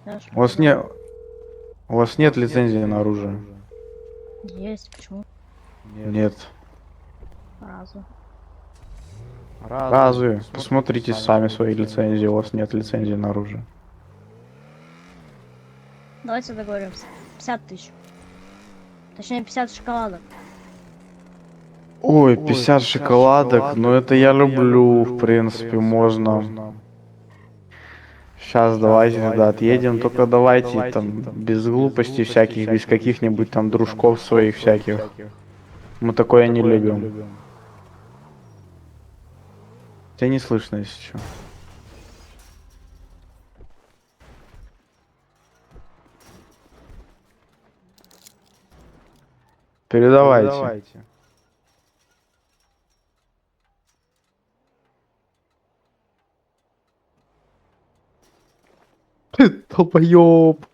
Знаешь, У вас не... У вас нет лицензии на оружие? есть, почему? Нет. Разу. Разве? Посмотрите сами свои лицензии, у вас нет лицензии на оружие. Давайте договоримся. 50 тысяч. Точнее, 50 шоколадок. Ой, 50 шоколадок, ну это я люблю, в принципе, можно. Сейчас давайте тогда отъедем, только давайте там без глупостей всяких, без каких-нибудь там дружков своих всяких. Мы такое не любим. Тебя не слышно, если что. Передавайте. Ты долбоёб.